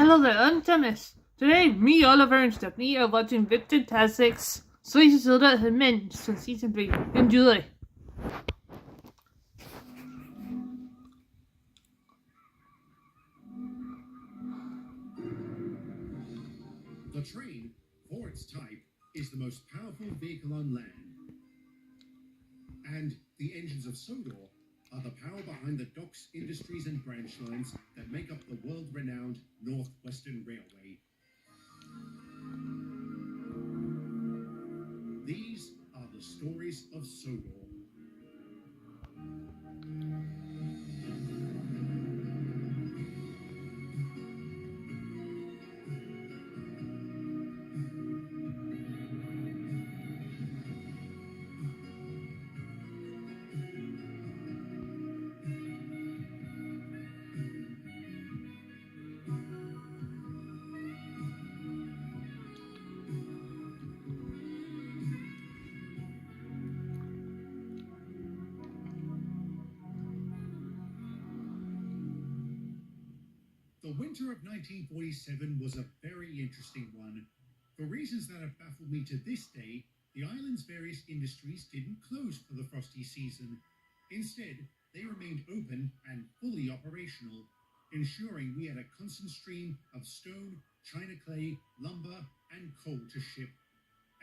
Hello there, I'm Thomas. Today, me, Oliver, and Stephanie are watching Victor Tasek's Sodor and Men from Season 3. Enjoy! The train, for its type, is the most powerful vehicle on land. And the engines of Sodor are the power behind the docks, industries and branch lines that make up the world-renowned Northwestern Railway. These are the stories of Sodor. The winter of 1947 was a very interesting one. For reasons that have baffled me to this day, the island's various industries didn't close for the frosty season. Instead, they remained open and fully operational, ensuring we had a constant stream of stone, china clay, lumber, and coal to ship.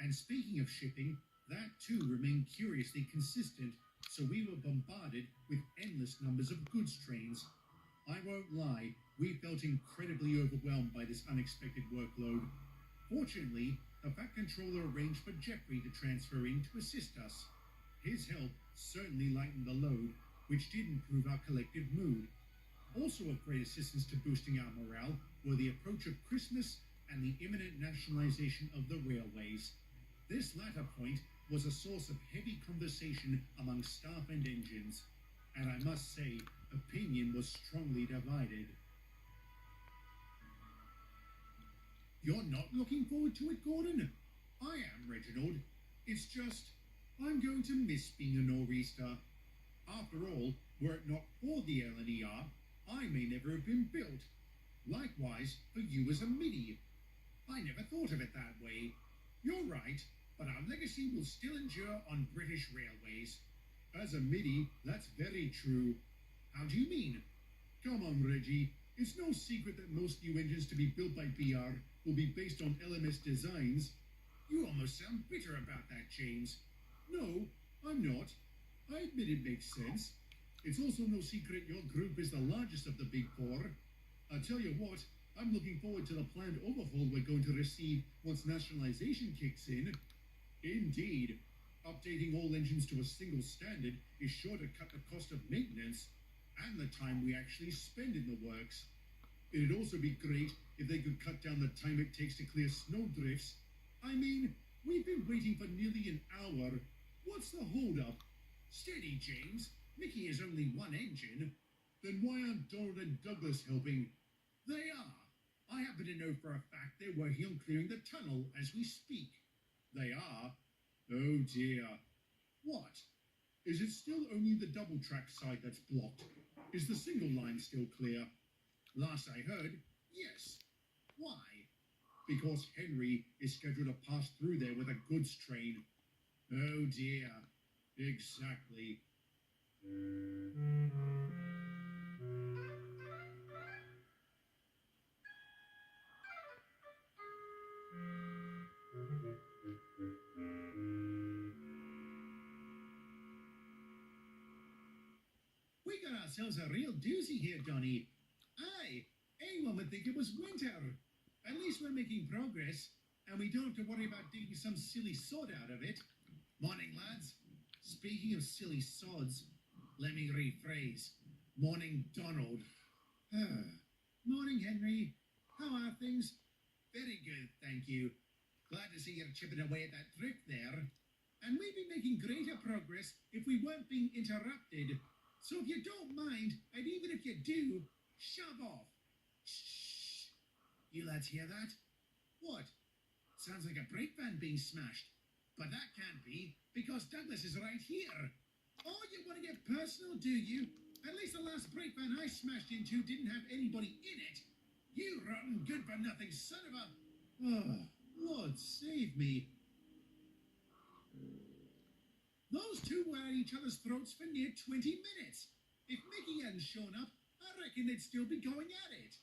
And speaking of shipping, that too remained curiously consistent, so we were bombarded with endless numbers of goods trains. I won't lie, we felt incredibly overwhelmed by this unexpected workload. Fortunately, the Fat Controller arranged for Jeffrey to transfer in to assist us. His help certainly lightened the load, which did improve our collective mood. Also of great assistance to boosting our morale were the approach of Christmas and the imminent nationalization of the railways. This latter point was a source of heavy conversation among staff and engines, and I must say, opinion was strongly divided. You're not looking forward to it, Gordon? I am, Reginald. It's just, I'm going to miss being a nor'easter. After all, were it not for the LNER, I may never have been built. Likewise, for you as a MIDI. I never thought of it that way. You're right, but our legacy will still endure on British railways. As a MIDI, that's very true. How do you mean? Come on, Reggie. It's no secret that most new engines to be built by BR will be based on LMS designs. You almost sound bitter about that, James. No, I'm not. I admit it makes sense. It's also no secret your group is the largest of the big four. I'll tell you what, I'm looking forward to the planned overhaul we're going to receive once nationalization kicks in. Indeed. Updating all engines to a single standard is sure to cut the cost of maintenance and the time we actually spend in the works. It'd also be great if they could cut down the time it takes to clear snowdrifts. I mean, we've been waiting for nearly an hour. What's the holdup? Steady, James. Mickey is only one engine. Then why aren't Donald and Douglas helping? They are. I happen to know for a fact they're working on clearing the tunnel as we speak. They are? Oh dear. What? Is it still only the double track side that's blocked? Is the single line still clear? Last I heard, yes. Why? Because Henry is scheduled to pass through there with a goods train. Oh dear. Exactly. We got ourselves a real doozy here, Donny. Aye, anyone would think it was winter. At least we're making progress, and we don't have to worry about digging some silly sod out of it. Morning, lads. Speaking of silly sods, let me rephrase. Morning, Donald. Morning, Henry. How are things? Very good, thank you. Glad to see you're chipping away at that drift there. And we'd be making greater progress if we weren't being interrupted. So if you don't mind, and even if you do, shove off. Shh. You lads hear that? What? Sounds like a brake van being smashed. But that can't be, because Douglas is right here. Oh, you want to get personal, do you? At least the last brake van I smashed into didn't have anybody in it. You rotten good-for-nothing son of a... Oh, Lord save me. Those two were at each other's throats for near 20 minutes. If Mickey hadn't shown up, I reckon they'd still be going at it.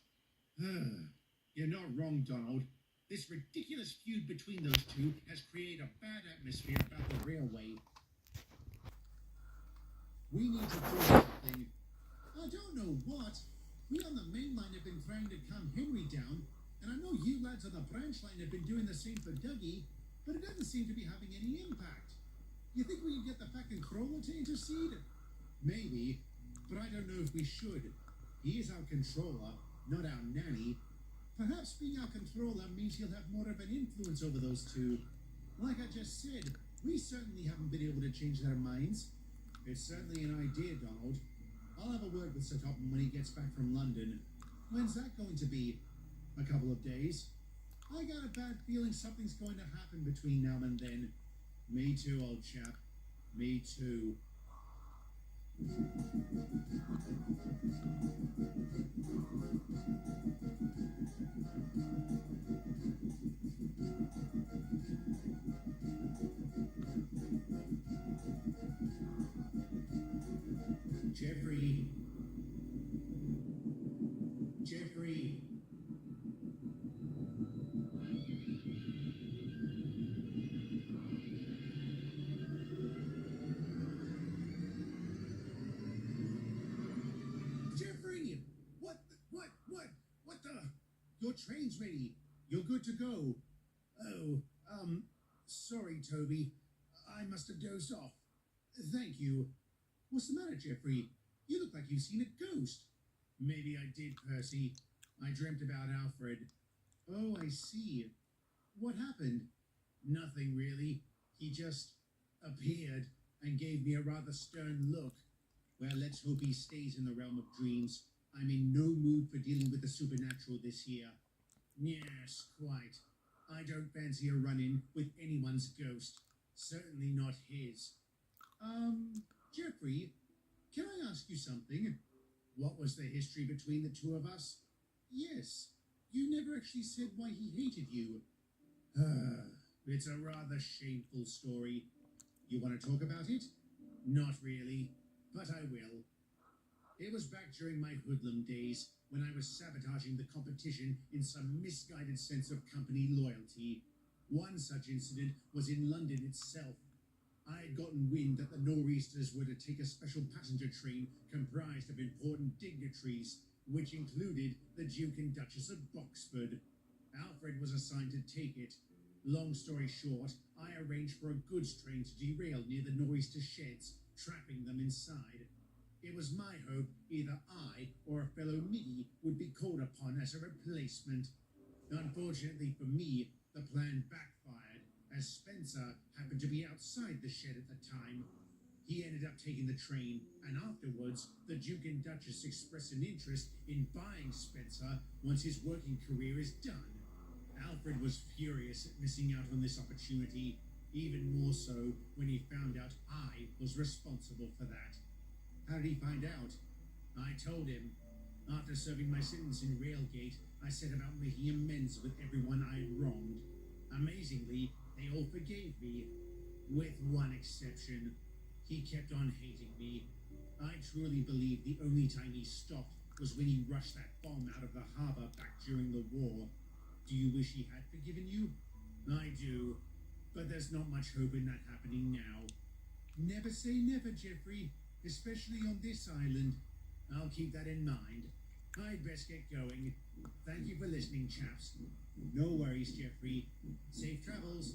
You're not wrong, Donald. This ridiculous feud between those two has created a bad atmosphere about the railway. We need to do something. I don't know what. We on the main line have been trying to calm Henry down, and I know you lads on the branch line have been doing the same for Dougie, but it doesn't seem to be having any impact. You think we can get the fucking Crawler to intercede? Maybe, but I don't know if we should. He is our controller, not our nanny. Perhaps being our controller means he'll have more of an influence over those two. Like I just said, we certainly haven't been able to change their minds. It's certainly an idea, Donald. I'll have a word with Sir Topham when he gets back from London. When's that going to be? A couple of days? I got a bad feeling something's going to happen between now and then. Me too, old chap. Me too. Jeffrey. Jeffrey. Jeffrey! What the? Your train's ready. You're good to go. Oh, sorry, Toby. I must have dozed off. Thank you. What's the matter, Jeffrey? You look like you've seen a ghost. Maybe I did, Percy. I dreamt about Alfred. Oh, I see. What happened? Nothing, really. He just appeared and gave me a rather stern look. Well, let's hope he stays in the realm of dreams. I'm in no mood for dealing with the supernatural this year. Yes, quite. I don't fancy a run-in with anyone's ghost. Certainly not his. Jeffrey, can I ask you something? What was the history between the two of us? Yes, you never actually said why he hated you. It's a rather shameful story. You want to talk about it? Not really, but I will. It was back during my hoodlum days, when I was sabotaging the competition in some misguided sense of company loyalty. One such incident was in London itself. I had gotten wind that the nor'easters were to take a special passenger train comprised of important dignitaries, which included the Duke and Duchess of Boxford. Alfred was assigned to take it. Long story short, I arranged for a goods train to derail near the nor'easter sheds, trapping them inside. It was my hope either I or a fellow Miggy would be called upon as a replacement. Unfortunately for me, the plan backfired, as Spencer happened to be outside the shed at the time. He ended up taking the train, and afterwards, the Duke and Duchess expressed an interest in buying Spencer once his working career is done. Alfred was furious at missing out on this opportunity, even more so when he found out I was responsible for that. How did he find out? I told him. After serving my sentence in Railgate, I set about making amends with everyone I had wronged. Amazingly, they all forgave me, with one exception. He kept on hating me. I truly believe the only time he stopped was when he rushed that bomb out of the harbor back during the war. Do you wish he had forgiven you? I do, but there's not much hope in that happening now. Never say never, Jeffrey, especially on this island. I'll keep that in mind. I'd best get going. Thank you for listening, chaps. No worries, Jeffrey. Safe travels.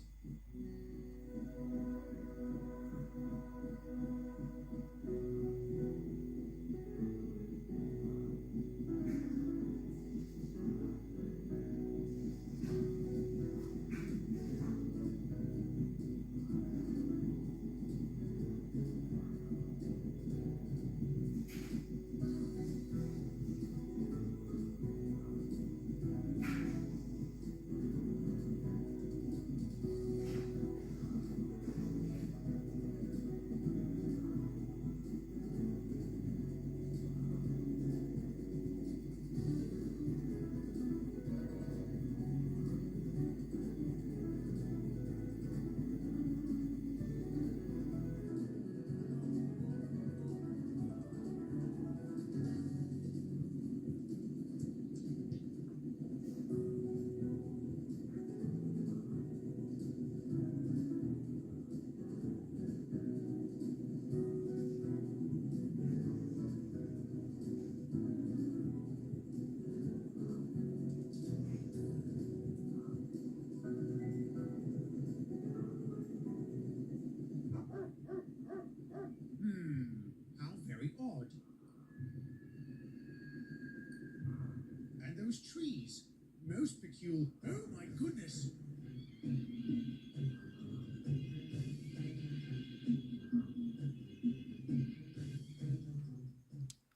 those trees. Most peculiar. Oh my goodness.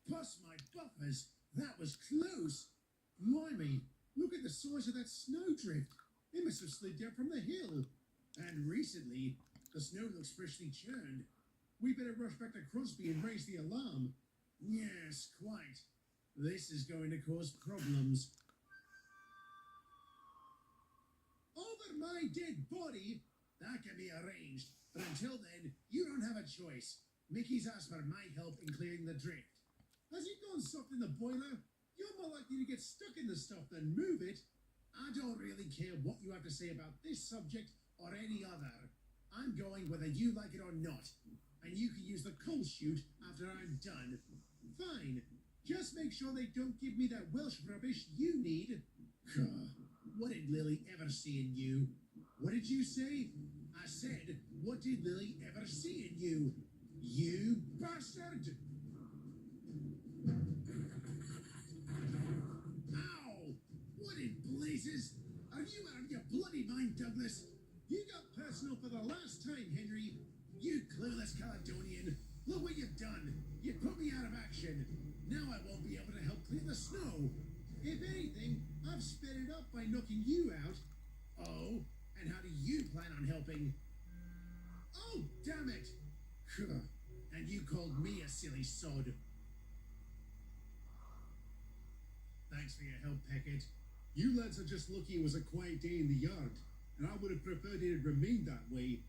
Plus my buffers. That was close. Blimey, look at the size of that snowdrift. It must have slid down from the hill. And recently, the snow looks freshly churned. We better rush back to Crosby and raise the alarm. Yes, quite. This is going to cause problems. Over my dead body? That can be arranged. But until then, you don't have a choice. Mickey's asked for my help in clearing the drift. Has he gone soft in the boiler? You're more likely to get stuck in the stuff than move it. I don't really care what you have to say about this subject or any other. I'm going whether you like it or not. And you can use the coal chute after I'm done. Fine. Just make sure they don't give me that Welsh rubbish you need. What did Lily ever see in you? What did you say? I said, what did Lily ever see in you? You bastard! Ow! What in blazes? Are you out of your bloody mind, Douglas? You got personal for the last time, Henry. You clueless Caledonian. Look what you've done. You put me out of action. Now I won't be able to help clear the snow. If anything, I've sped it up by knocking you out. Oh, and how do you plan on helping? Oh, damn it! And you called me a silly sod. Thanks for your help, Peckett. You lads are just lucky it was a quiet day in the yard, and I would have preferred it had remained that way.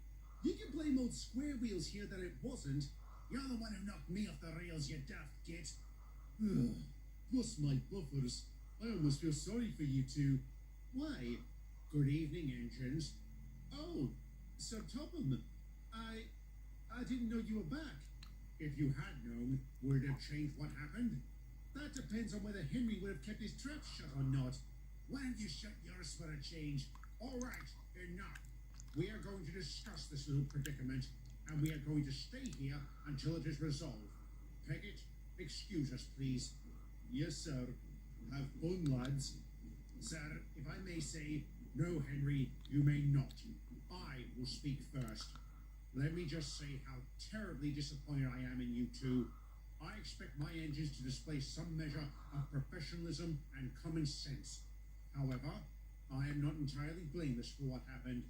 You can blame old Square Wheels here that it wasn't. You're the one who knocked me off the rails, you daft git. Plus my buffers. I almost feel sorry for you two. Why? Good evening, engines. Oh, Sir Topham. I didn't know you were back. If you had known, would it have changed what happened? That depends on whether Henry would have kept his trap shut or not. Why don't you shut yours for a change? All right, enough. We are going to discuss this little predicament, and we are going to stay here until it is resolved. Peckett, excuse us, please. Yes, sir. Have fun, lads. Sir, if I may say, no, Henry, you may not. I will speak first. Let me just say how terribly disappointed I am in you two. I expect my engines to display some measure of professionalism and common sense. However, I am not entirely blameless for what happened.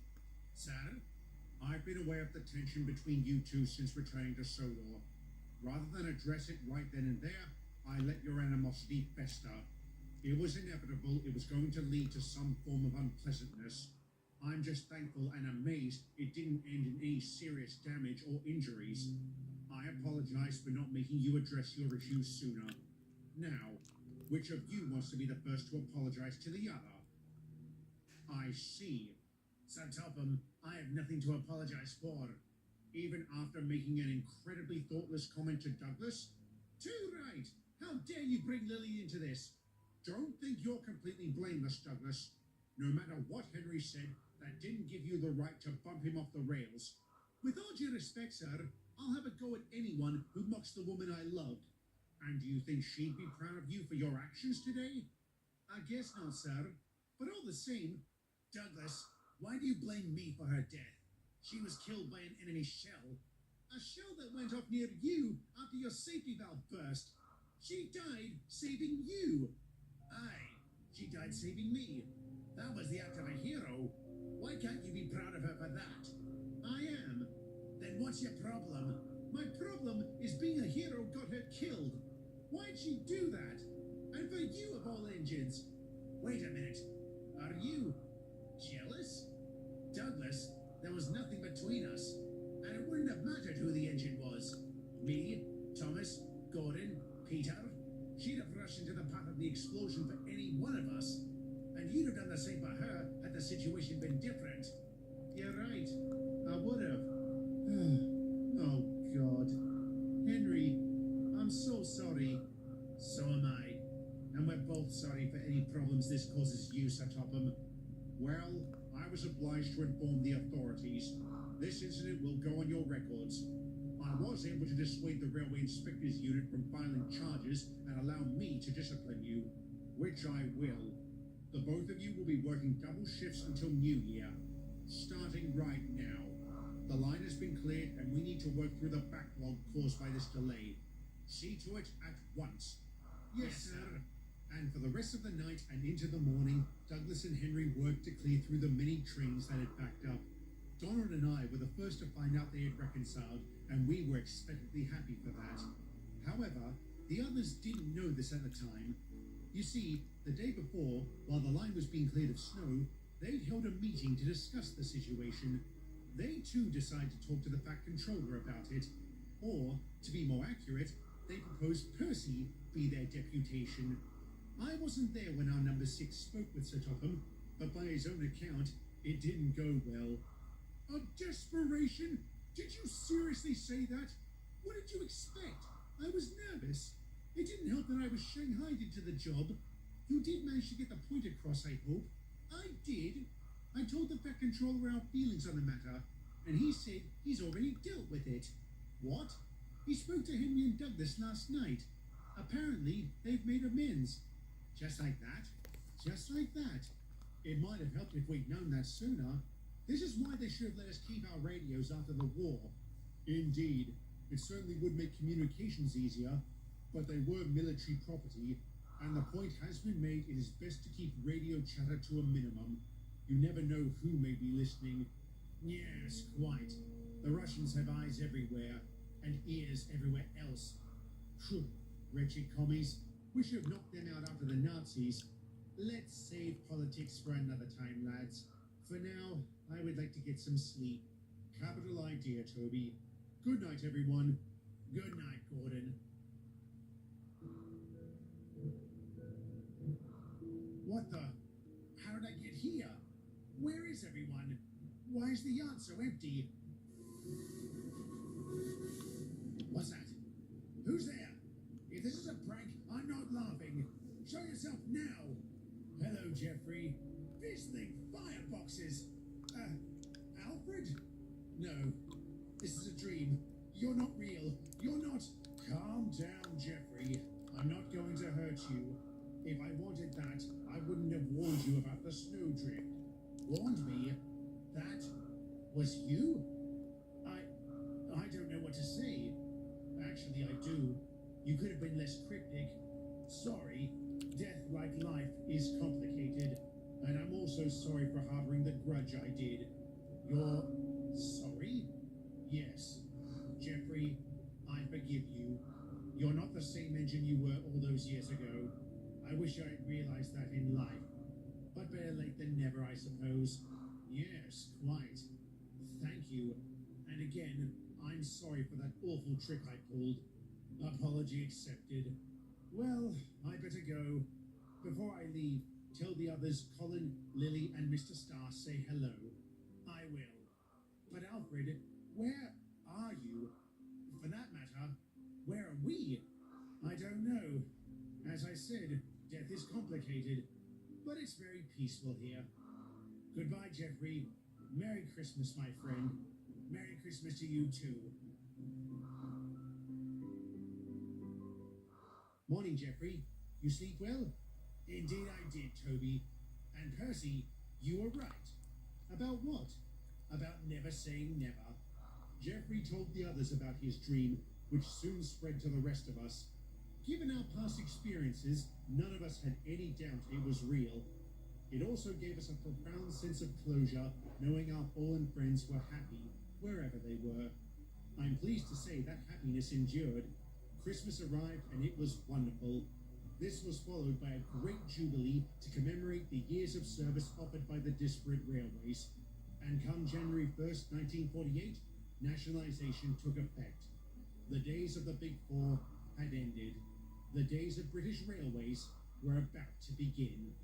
Sir, I've been aware of the tension between you two since returning to Sodor. Rather than address it right then and there, I let your animosity fester. It was inevitable it was going to lead to some form of unpleasantness. I'm just thankful and amazed it didn't end in any serious damage or injuries. I apologize for not making you address your issues sooner. Now, which of you wants to be the first to apologize to the other? I see. Sir Topham, I have nothing to apologize for. Even after making an incredibly thoughtless comment to Douglas? Too right! How dare you bring Lily into this? Don't think you're completely blameless, Douglas. No matter what Henry said, that didn't give you the right to bump him off the rails. With all due respect, sir, I'll have a go at anyone who mocks the woman I loved. And do you think she'd be proud of you for your actions today? I guess not, sir. But all the same, Douglas, why do you blame me for her death? She was killed by an enemy shell. A shell that went off near you after your safety valve burst. She died saving you. Aye, she died saving me. That was the act of a hero. Why can't you be proud of her for that? I am. Then what's your problem? My problem is being a hero got her killed. Why'd she do that? And for you of all engines. Wait a minute. Are you jealous? Douglas, there was nothing between us. And it wouldn't have mattered who the engine was. Me, Thomas, Gordon, Peter. She'd have rushed into the path of the explosion for any one of us. And you'd have done the same for her had the situation been different. You're right. I would have. Oh, God. Henry, I'm so sorry. So am I. And we're both sorry for any problems this causes you, Sir Topham. Well, I was obliged to inform the authorities. This incident will go on your records. I was able to dissuade the Railway Inspectors Unit from filing charges and allow me to discipline you. Which I will. The both of you will be working double shifts until New Year, starting right now. The line has been cleared and we need to work through the backlog caused by this delay. See to it at once. Yes, sir. And for the rest of the night and into the morning, Douglas and Henry worked to clear through the many trains that had backed up. Donald and I were the first to find out they had reconciled, and we were expectantly happy for that. However, the others didn't know this at the time. You see, the day before, while the line was being cleared of snow, they'd held a meeting to discuss the situation. They too decided to talk to the Fat Controller about it. Or, to be more accurate, they proposed Percy be their deputation. I wasn't there when our number 6 spoke with Sir Topham, but by his own account, it didn't go well. A desperation? Did you seriously say that? What did you expect? I was nervous. It didn't help that I was shanghaied into the job. You did manage to get the point across, I hope. I did. I told the Fat Controller our feelings on the matter, and he said he's already dealt with it. What? He spoke to Henry and Douglas last night. Apparently, they've made amends. Just like that? Just like that. It might have helped if we'd known that sooner. This is why they should have let us keep our radios after the war. Indeed. It certainly would make communications easier, but they were military property, and the point has been made it is best to keep radio chatter to a minimum. You never know who may be listening. Yes, quite. The Russians have eyes everywhere, and ears everywhere else. Phew, wretched commies. We should have knocked them out after the Nazis. Let's save politics for another time, lads. For now, I would like to get some sleep. Capital idea, Toby. Good night, everyone. Good night, Gordon. What the? How did I get here? Where is everyone? Why is the yard so empty? What's that? Who's there? If this is a prank, I'm not laughing. Show yourself now. Hello, Jeffrey. Fizzling fireboxes. Alfred? No. This is a dream. You're not real. You're not. Calm down, Jeffrey. I'm not going to hurt you. If I wanted that, I wouldn't have warned you about the snowdrift. Warned me? That was you? I don't know what to say. Actually, I do. You could have been less cryptic. Sorry. Death, like life, is complicated. And I'm also sorry for harboring the grudge I did. You're sorry? Yes. Jeffrey, I forgive you. You're not the same engine you were all those years ago. I wish I had realized that in life. But better late than never, I suppose. Yes, quite. Thank you. And again, I'm sorry for that awful trick I pulled. Apology accepted. Well, I better go. Before I leave, tell the others Colin, Lily, and Mr. Starr say hello. I will. But Alfred, where are you? For that matter, where are we? I don't know. As I said, death is complicated, but it's very peaceful here. Goodbye, Jeffrey. Merry Christmas, my friend. Merry Christmas to you, too. Morning, Jeffrey. You sleep well? Indeed I did, Toby. And Percy, you were right. About what? About never saying never. Jeffrey told the others about his dream, which soon spread to the rest of us. Given our past experiences, none of us had any doubt it was real. It also gave us a profound sense of closure, knowing our fallen friends were happy, wherever they were. I'm pleased to say that happiness endured. Christmas arrived and it was wonderful. This was followed by a great jubilee to commemorate the years of service offered by the disparate railways. And come January 1st, 1948, nationalisation took effect. The days of the Big Four had ended. The days of British Railways were about to begin.